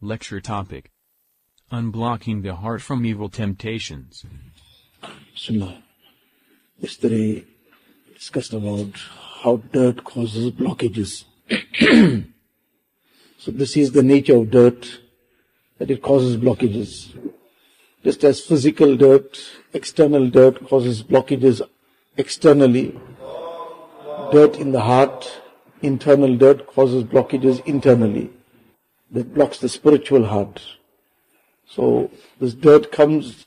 Lecture topic: Unblocking the heart from evil temptations. Bismillah. Yesterday we discussed about how dirt causes blockages. So this is the nature of dirt, that it causes blockages. Just as physical dirt, external dirt causes blockages externally, dirt in the heart, internal dirt causes blockages internally. That blocks the spiritual heart. So this dirt comes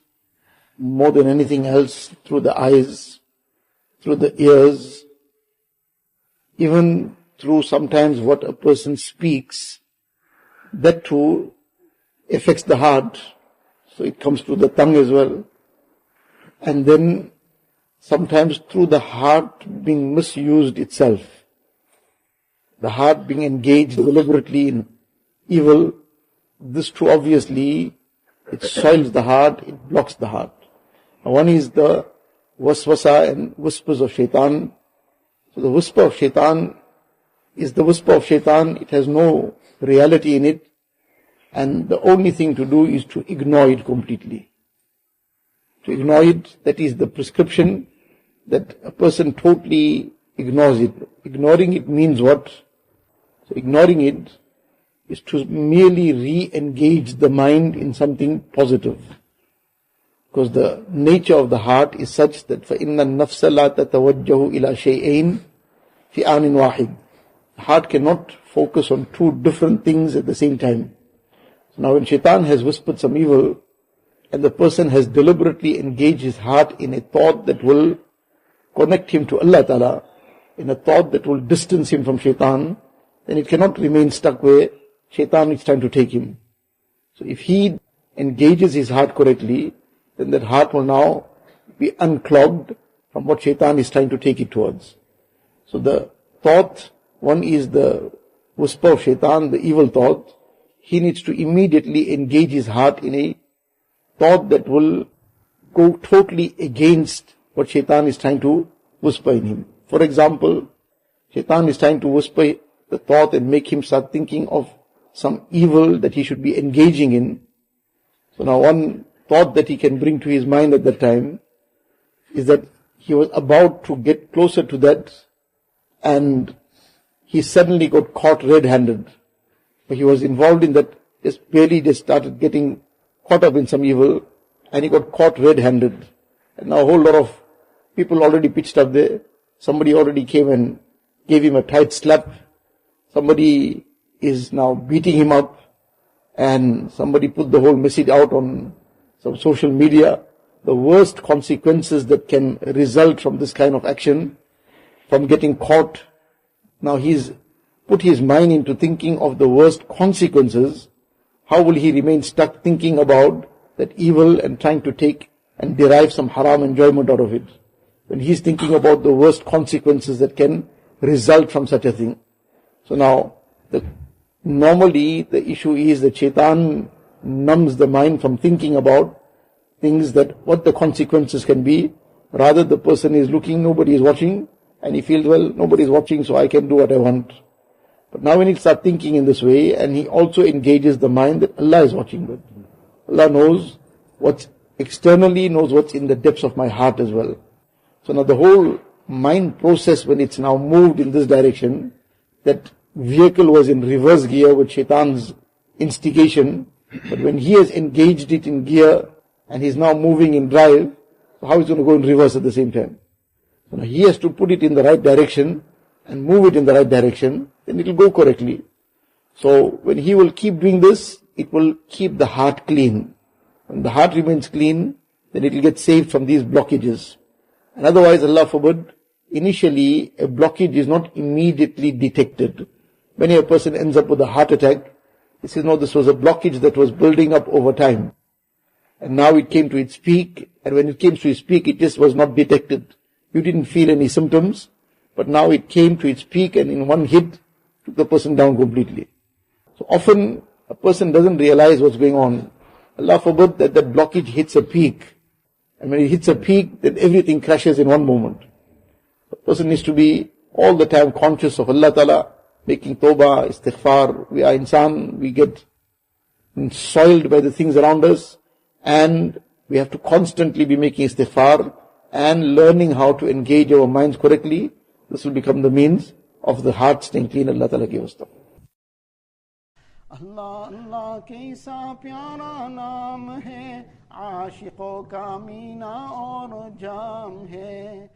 more than anything else through the eyes, through the ears, even through sometimes what a person speaks. That too affects the heart. So it comes through the tongue as well. And then sometimes through the heart being misused itself. The heart being engaged deliberately in evil. This too obviously, it soils the heart, it blocks the heart. One is the Waswasa and Whispers of Shaytaan. So the whisper of Shaytaan is the whisper of Shaytaan. It has no reality in it. And the only thing to do is to ignore it completely. To ignore it, that is the prescription, that a person totally ignores it. Ignoring it means what? So ignoring it is to merely re-engage the mind in something positive. Because the nature of the heart is such that فَإِنَّ النَّفْسَ لَا تَتَوَجَّهُ إِلَى شَيْئَيْنِ فِي آنٍ وَاحِدٍ. The heart cannot focus on two different things at the same time. So now when Shaitan has whispered some evil, and the person has deliberately engaged his heart in a thought that will connect him to Allah Ta'ala, in a thought that will distance him from Shaitan, then it cannot remain stuck where Shaitan is trying to take him. So if he engages his heart correctly, then that heart will now be unclogged from what Shaitan is trying to take it towards. So the thought, one is the whisper of Shaitan, the evil thought. He needs to immediately engage his heart in a thought that will go totally against what Shaitan is trying to whisper in him. For example, Shaitan is trying to whisper the thought and make him start thinking of some evil that he should be engaging in. So now one thought that he can bring to his mind at that time is that he was about to get closer to that and he suddenly got caught red-handed. He was involved in that, just started getting caught up in some evil and he got caught red-handed. And now a whole lot of people already pitched up there. Somebody already came and gave him a tight slap. Somebody is now beating him up, and somebody put the whole message out on some social media. The worst consequences that can result from this kind of action, from getting caught. Now he's put his mind into thinking of the worst consequences. How will he remain stuck thinking about that evil and trying to take and derive some haram enjoyment out of it, when he's thinking about the worst consequences that can result from such a thing? So now, normally the issue is that Shaitan numbs the mind from thinking about things that what the consequences can be. Rather the person is looking, nobody is watching, and he feels, well, nobody is watching, so I can do what I want. But now when he starts thinking in this way, and he also engages the mind that Allah is watching, but Allah knows what's externally, knows what's in the depths of my heart as well. So now the whole mind process, when it's now moved in this direction, that vehicle was in reverse gear with Shaitan's instigation, but when he has engaged it in gear and he's now moving in drive, how is it going to go in reverse at the same time? So now he has to put it in the right direction and move it in the right direction, then it will go correctly. So when he will keep doing this, it will keep the heart clean. When the heart remains clean, then it will get saved from these blockages. And otherwise, Allah forbid, initially a blockage is not immediately detected. When a person ends up with a heart attack, he says, no, this was a blockage that was building up over time. And now it came to its peak, and when it came to its peak, it just was not detected. You didn't feel any symptoms, but now it came to its peak and in one hit, took the person down completely. So often, a person doesn't realize what's going on. Allah forbid that blockage hits a peak. And when it hits a peak, then everything crashes in one moment. The person needs to be all the time conscious of Allah Ta'ala, making Toba, istighfar. We are insan, we get soiled by the things around us, and we have to constantly be making istighfar and learning how to engage our minds correctly. This will become the means of the heart staying clean. Allah Ta'ala give us them. अल्लाह अल्लाह कैसा प्यारा नाम है, आशिकों का मीना और जाम है।